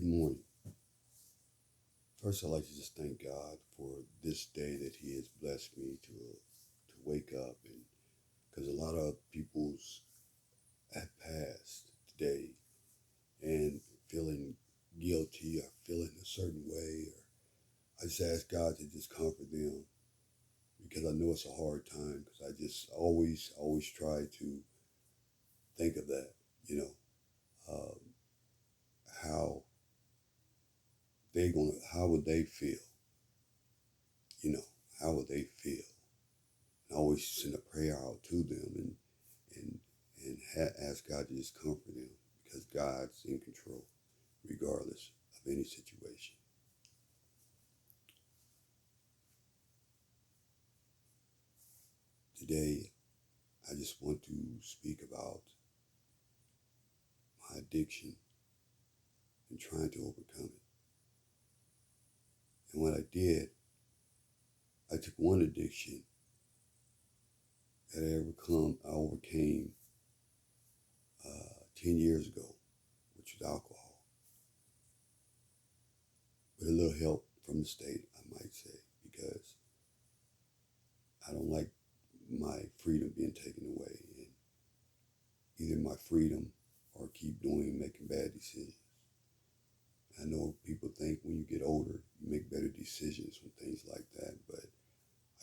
morning. First, I'd like to just thank God for this day that He has blessed me to wake up, and because a lot of people's have passed today, and feeling guilty or feeling a certain way, or I just ask God to just comfort them because I know it's a hard time. Because I just always try to think of that, um, how how would they feel, you know, how would they feel? I always send a prayer out to them and ask God to just comfort them because God's in control, regardless of any situation. Today, I just want to speak about my addiction and trying to overcome it. And what I did, I took one addiction that I overcame 10 years ago, which was alcohol, with a little help from the state, I might say, because I don't like my freedom being taken away, and either my freedom or keep making bad decisions. I know people think when you get older, you make better decisions and things like that, but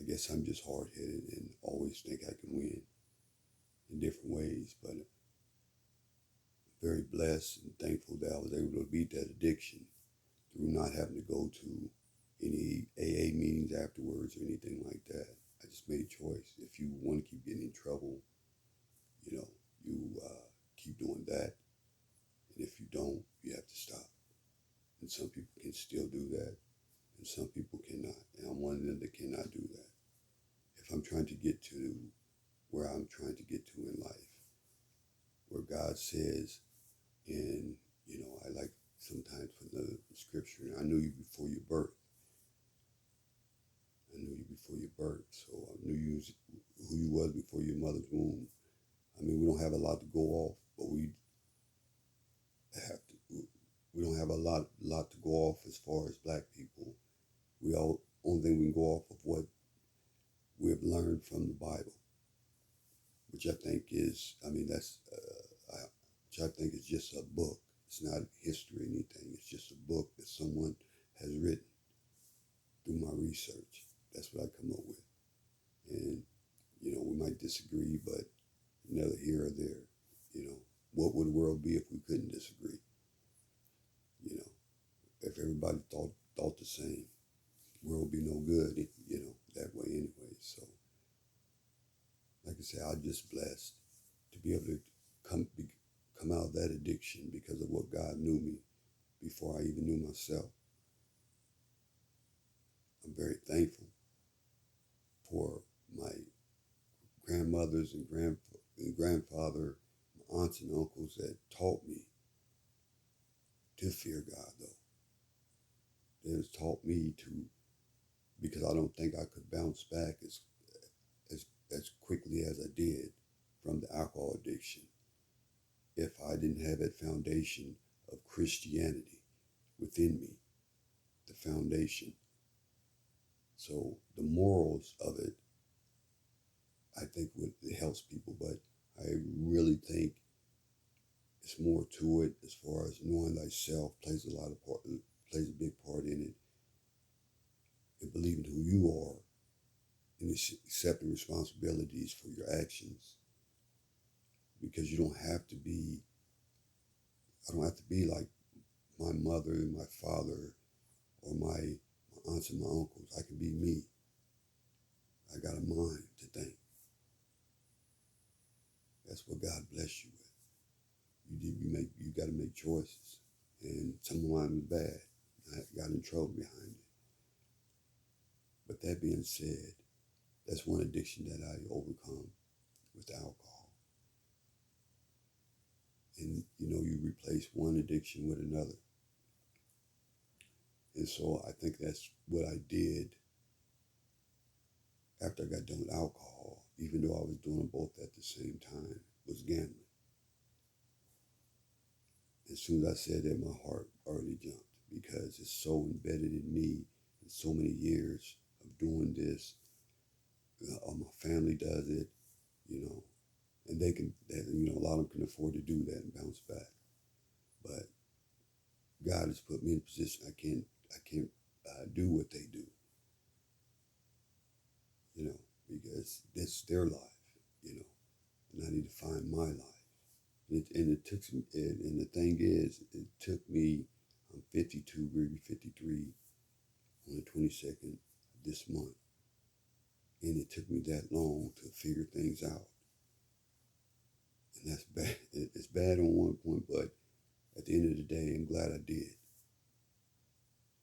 I guess I'm just hard-headed and always think I can win in different ways. But I'm very blessed and thankful that I was able to beat that addiction through not having to go to any AA meetings afterwards or anything like that. I just made a choice. If you want to keep getting in trouble, you keep doing that. And if you don't, you have to stop. And some people can still do that, and some people cannot. And I'm one of them that cannot do that. If I'm trying to get to where I'm trying to get to in life, where God says, and I like sometimes from the scripture, I knew you before your birth. I knew you before your birth. So I knew who you was before your mother's womb. I mean, we don't have a lot to go off, but we don't have a lot to go off as far as black people. Only thing we can go off of what we have learned from the Bible, which I think is, which I think is just a book. It's not history or anything. It's just a book that someone has written through my research. That's what I come up with. And, we might disagree, but neither here or there. What would the world be if we couldn't disagree? If everybody thought the same, the world would be no good, that way anyway. So, like I say, I'm just blessed to be able to come out of that addiction because of what God knew me before I even knew myself. I'm very thankful for my grandmothers and grandfather, my aunts and uncles that taught me to fear God, though. They has taught me to, because I don't think I could bounce back as quickly as I did from the alcohol addiction if I didn't have that foundation of Christianity within me, the foundation. So the morals of it, I think it helps people, but I really think it's more to it as far as knowing thyself plays a big part in it, and believing who you are and accepting responsibilities for your actions. Because I don't have to be like my mother and my father or my aunts and my uncles. I can be me. I got a mind to think. That's what God bless you with. You got to make choices, and some of mine was bad. I got in trouble behind it. But that being said, that's one addiction that I overcome with alcohol. And you replace one addiction with another. And so I think that's what I did after I got done with alcohol, even though I was doing them both at the same time, was gambling. as soon as I said that, my heart already jumped because it's so embedded in me in so many years of doing this. All my family does it, you know, and they can, a lot of them can afford to do that and bounce back. But God has put me in a position I can't do what they do, you know, because that's their life, you know, and I need to find my life. And it took some, and the thing is, it took me, I'm 52, going to be 53 on the 22nd of this month. And it took me that long to figure things out. And that's bad. It's bad on one point, but at the end of the day, I'm glad I did.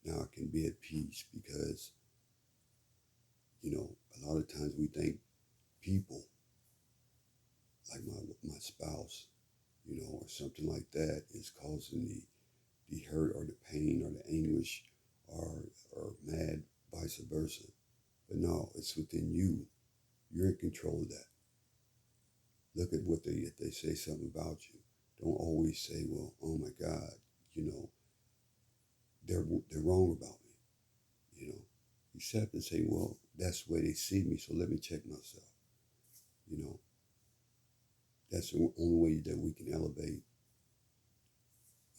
Now I can be at peace because, you know, a lot of times we think people, like my spouse, you know, or something like that, is causing the hurt or the pain or the anguish or mad, vice versa. But no, it's within you. You're in control of that. Look at what if they say something about you. Don't always say, well, oh my God, you know, they're wrong about me. You know, accept and say, well, that's the way they see me, so let me check myself. You know, that's the only way that we can elevate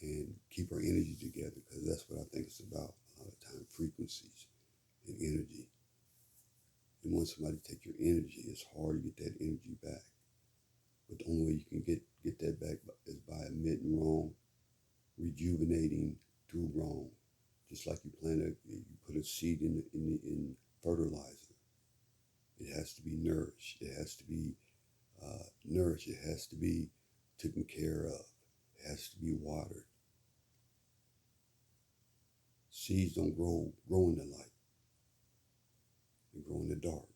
and keep our energy together, because that's what I think it's about a lot of time, frequencies and energy. And once somebody take your energy, it's hard to get that energy back. But the only way you can get that back is by admitting wrong, rejuvenating through wrong. Just like you put a seed in fertilizer. It has to be nourished. It has to be nourished. It has to be taken care of. It has to be watered. Seeds don't grow in the light. They grow in the dark.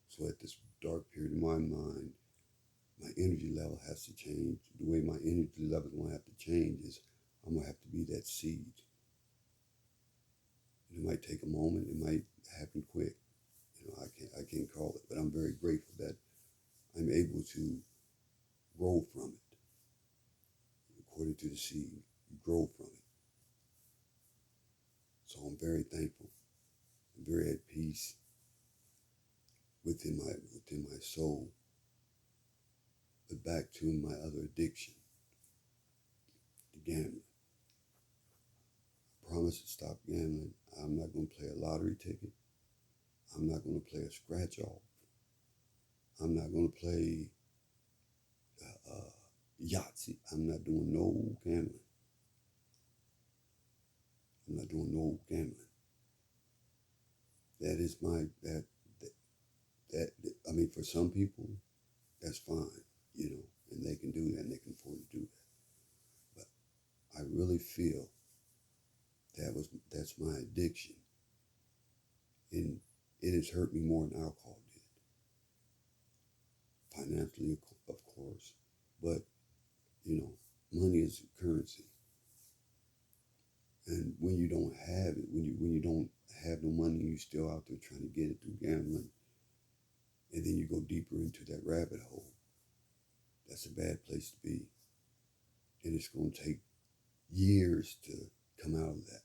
So at this dark period in my mind, my energy level has to change. The way my energy level is going to have to change is I'm going to have to be that seed. It might take a moment. It might happen quick. You know, I can't call it, but I'm very grateful that I'm able to grow from it. According to the seed, you grow from it. So I'm very thankful. I'm very at peace within my soul. But back to my other addiction, the gambling. I promise to stop gambling. I'm not going to play a lottery ticket. I'm not going to play a scratch off. I'm not going to play Yahtzee. I'm not doing no gambling. I'm not doing no gambling. That is I mean, for some people, that's fine, you know, and they can do that and they can afford to do that. But I really feel that's my addiction. And it has hurt me more than alcohol did. Financially, of course, but, you know, money is currency. And when you don't have it, when you don't have no money, you're still out there trying to get it through gambling, and then you go deeper into that rabbit hole. That's a bad place to be. And it's going to take years to come out of that.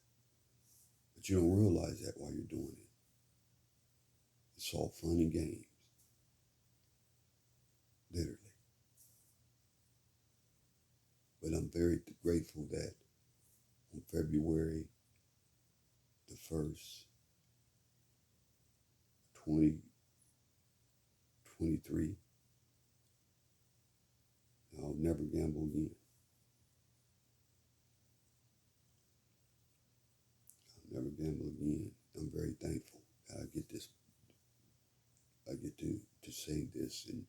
But you don't realize that while you're doing it. It's all fun and games. Literally. But I'm very grateful that on February the 1st, 2023, I'll never gamble again. I'll never gamble again. I'm very thankful that I get this. I get to say this and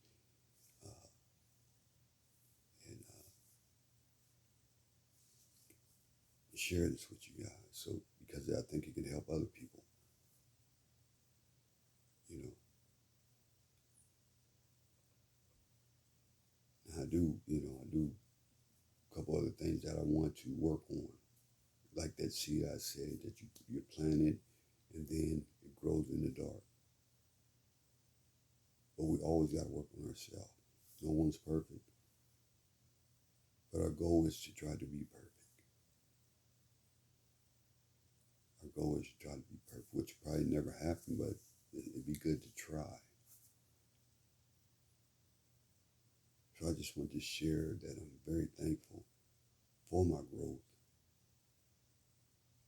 share this with you guys. So because I think it can help other people. You know. And I do a couple other things that I want to work on. Like that seed I said that you plant it and then it grows in the dark. But we always got to work on ourselves. No one's perfect. But our goal is to try to be perfect. goal is to try to be perfect, which probably never happen, but it'd be good to try. So I just want to share that I'm very thankful for my growth.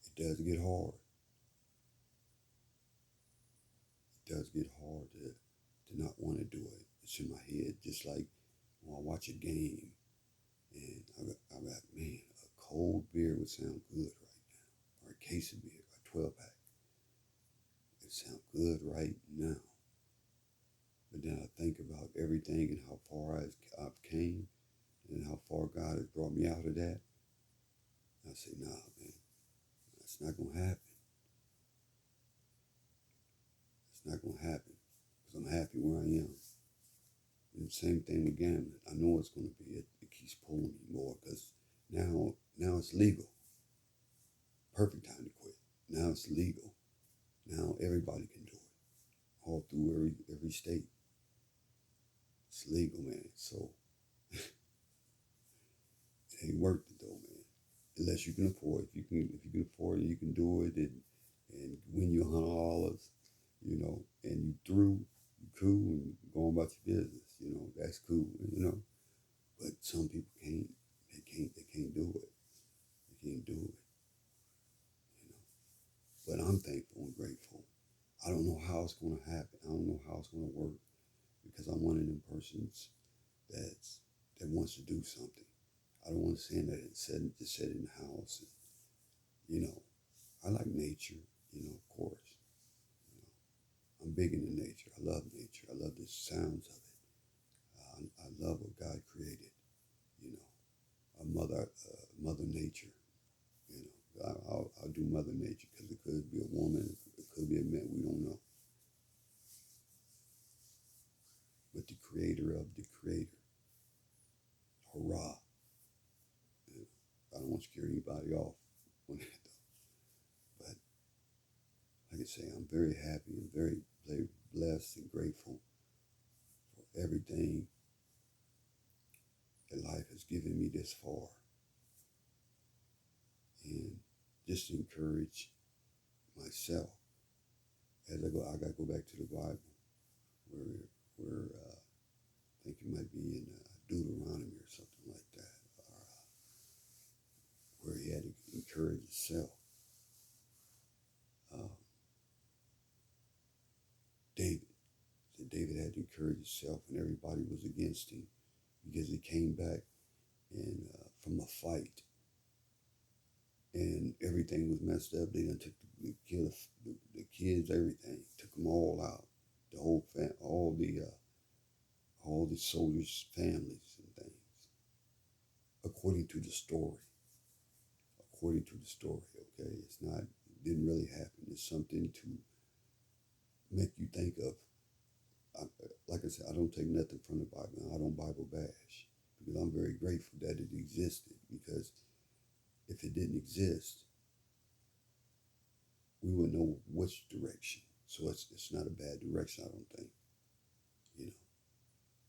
It does get hard. It does get hard to not want to do it. It's in my head, just like when I watch a game and I got, man, a cold beer would sound good right now, or a case of beer, a 12-pack. It sounds good right now. But then I think about everything and how far I've came and how far God has brought me out of that. I say, nah, man, that's not going to happen. It's not going to happen because I'm happy where I am. And the same thing with gambling. I know it's going to be. It keeps pulling me more because now it's legal. Perfect time to quit. Now it's legal. Now everybody can do it. All through every state. It's legal, man. So it ain't worth it though, man. Unless you can afford it. If you can afford it, you can do it and win you $100, and you through, you cool, and go on about your business. That's cool, But some people can't. They can't do it. They can't do it. But I'm thankful and grateful. I don't know how it's going to happen. I don't know how it's going to work because I'm one of them persons that wants to do something. I don't want to stand there and sit in the house. And, I like nature, of course. I'm big into nature. I love nature. I love the sounds of it. I love what God created, Mother Nature. I'll do Mother Nature because it could be a woman, it could be a man, we don't know. But the creator of the creator, hurrah. I don't want to scare anybody off on that though. But like I say, I'm very happy and very blessed and grateful for everything that life has given me this far. And just to encourage myself as I gotta go back to the Bible where I think it might be in Deuteronomy or something like that, where he had to encourage himself. David had to encourage himself, and everybody was against him because he came back and from a fight, and everything was messed up. They done took the kids, everything, took them all out, the whole all the soldiers' families and things, according to the story. According to the story, okay, it didn't really happen. It's something to make you think of. Like I said, I don't take nothing from the Bible. I don't Bible bash because I'm very grateful that it existed, because if it didn't exist, we wouldn't know which direction. So it's not a bad direction, I don't think,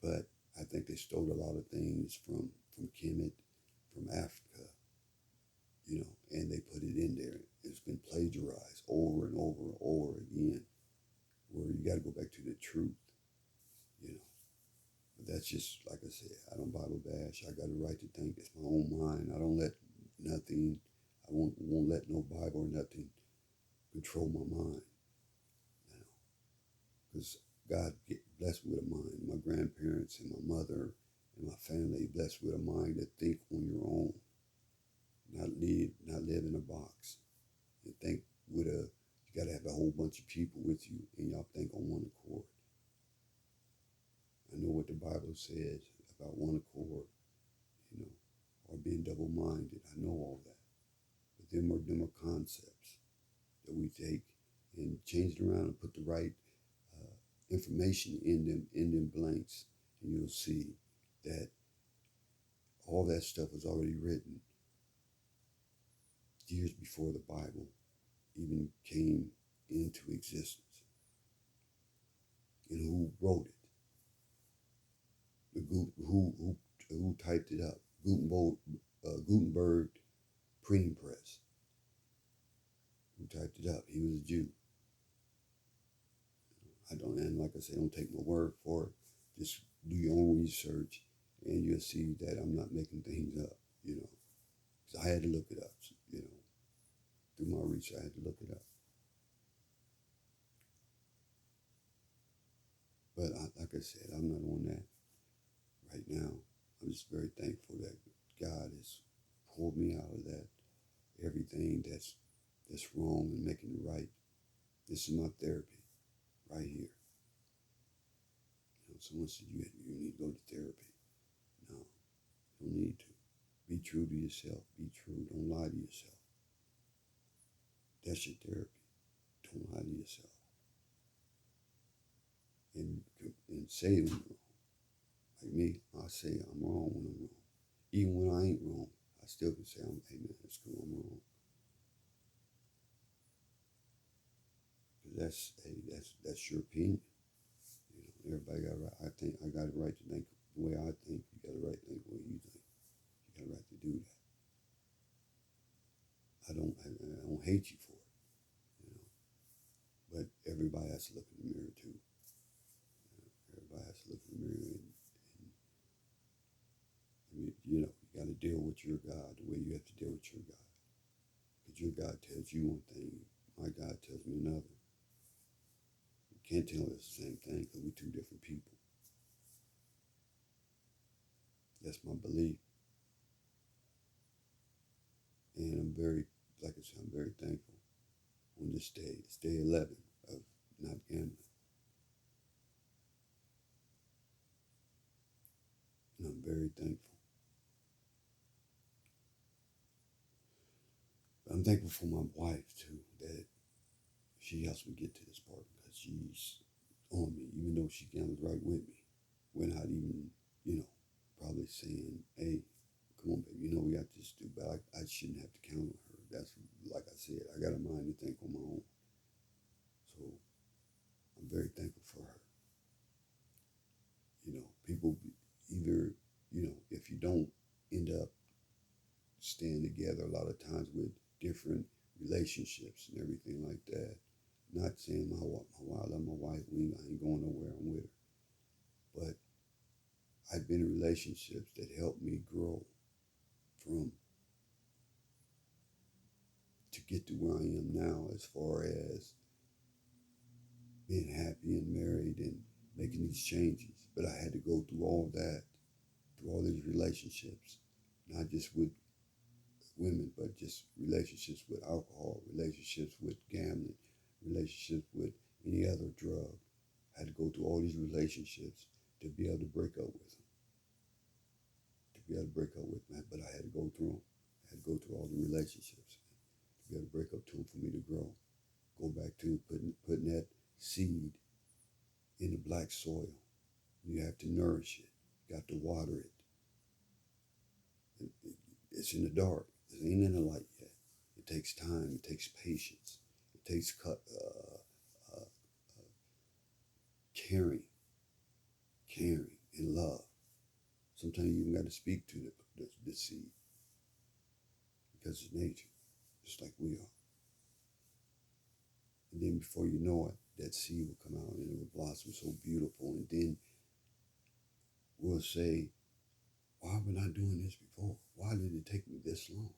But I think they stole a lot of things from Kemet, from Africa, and they put it in there. It's been plagiarized over and over and over again, where you got to go back to the truth, But that's just, like I said, I don't Bible bash. I got a right to think. It's my own mind. I don't let nothing, I won't let no Bible or nothing control my mind, Because God blessed me with a mind. My grandparents and my mother and my family blessed with a mind to think on your own, not live in a box, and think you got to have a whole bunch of people with you and y'all think on one accord. I know what the Bible says about one accord, or being double-minded. I know all that. But them are concepts that we take and change it around and put the right information in them blanks, and you'll see that all that stuff was already written years before the Bible even came into existence. And who wrote it? Who typed it up? Gutenberg Printing Press who typed it up. He was a Jew. I don't, and like I said, don't take my word for it. Just do your own research, and you'll see that I'm not making things up. You know, 'cause I had to look it up. You know, through my research, I had to look it up. But like I said, I'm not on that right now. I'm just very thankful that God has pulled me out of that. Everything that's wrong and making it right. This is my therapy right here. You know, someone said you need to go to therapy. No, you don't need to. Be true to yourself. Be true. Don't lie to yourself. That's your therapy. Don't lie to yourself. And say when you're wrong. Like me, I say I'm wrong when I'm wrong. Even when I ain't wrong, I still can say, hey man, it's cool, I'm wrong. Because that's your opinion. You know, everybody got a right. I think I got a right to think the way I think. You got a right to think the way you think. You got a right to do that. I don't hate you for it, you know. But everybody has to look in the mirror too. Everybody has to look in the mirror and you know, you got to deal with your God the way you have to deal with your God. Because your God tells you one thing, my God tells me another. You can't tell us the same thing because we're two different people. That's my belief. And I'm very, like I said, I'm very thankful on this day. It's day 11 of not gambling. And I'm very thankful. But I'm thankful for my wife too, that she helps me get to this part because she's on me, even though she gambles right with me. We're not even, you know, probably saying, hey, come on, baby, you know, we got this to do, but I shouldn't have to count on her. That's, like I said, I got a mind to think on my own. So I'm very thankful for her. You know, people either, you know, if you don't end up staying together a lot of times with different relationships and everything like that, not saying I love my wife, I ain't going nowhere, I'm with her. But I've been in relationships that helped me grow from to get to where I am now as far as being happy and married and making these changes. But I had to go through all that, through all these relationships, not just with women, but just relationships with alcohol, relationships with gambling, relationships with any other drug. I had to go through all these relationships to be able to break up with them. But I had to go through them. I had to go through all the relationships to be able to break up to them for me to grow. Go back to putting that seed in the black soil. You have to nourish it. You got to water it. It's in the dark. It ain't in the light yet. It takes time. It takes patience. It takes caring, and love. Sometimes you even got to speak to the seed because it's nature, just like we are. And then before you know it, that seed will come out and it will blossom so beautiful. And then we'll say, why were I doing this before? Why did it take me this long?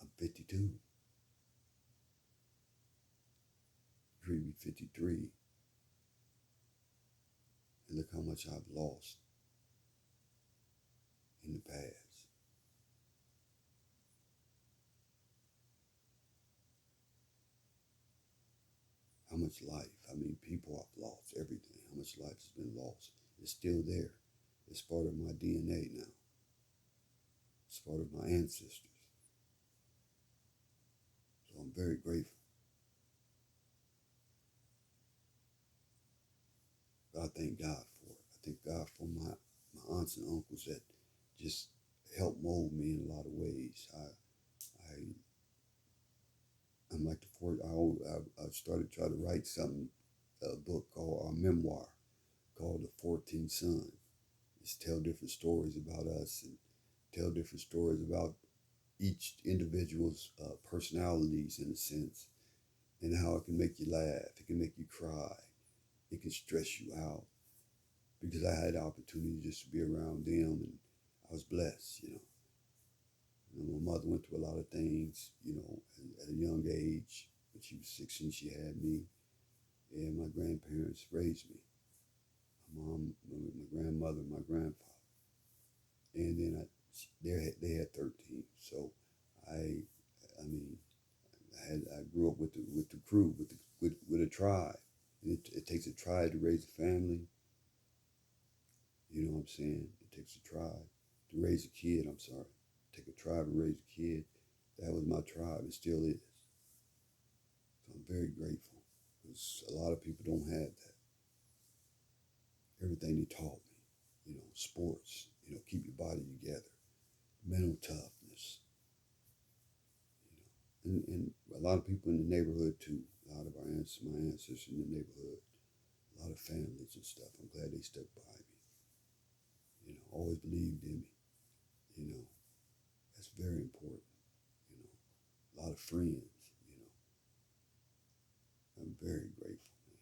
I'm 52. Could be 53. And look how much I've lost in the past. How much life, I mean, people have lost everything. How much life has been lost. It's still there. It's part of my DNA now. It's part of my ancestors. So I'm very grateful. But I thank God for it. I thank God for my aunts and uncles that just helped mold me in a lot of ways. I'm like the fourth. I started trying to write a book called a memoir called The 14th Son. Just tell different stories about us and tell different stories about each individual's personalities in a sense, and how it can make you laugh, it can make you cry, it can stress you out. Because I had the opportunity just to be around them, and I was blessed, you know. My mother went through a lot of things, you know, at a young age. When she was 16, she had me, and my grandparents raised me. My mom, my grandmother, my grandfather. And then they had 13. So I mean, I grew up with the crew, with a tribe. And it takes a tribe to raise a family. You know what I'm saying? It takes a tribe to raise a kid. I'm sorry. Take a tribe to raise a kid. That was my tribe. It still is. So I'm very grateful, because a lot of people don't have that. Everything they taught me, you know, sports, you know, keep your body together, mental toughness, you know, and a lot of people in the neighborhood too. A lot of my ancestors in the neighborhood, a lot of families and stuff. I'm glad they stuck by me. You know, always believed in me. You know, that's very important. You know, a lot of friends. You know, I'm very grateful, man.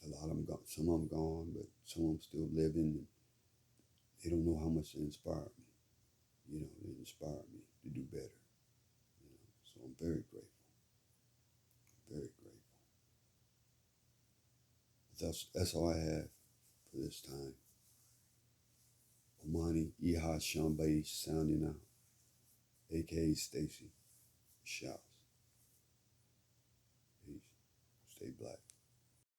A lot of them gone. Some of them gone, but some of them still living. And they don't know how much they inspired me. You know, they inspired me to do better. You know, so I'm very grateful. Very grateful. That's all I have for this time. Omani Iha Shambai sounding out, aka Stacy Shouts. Peace. Stay black.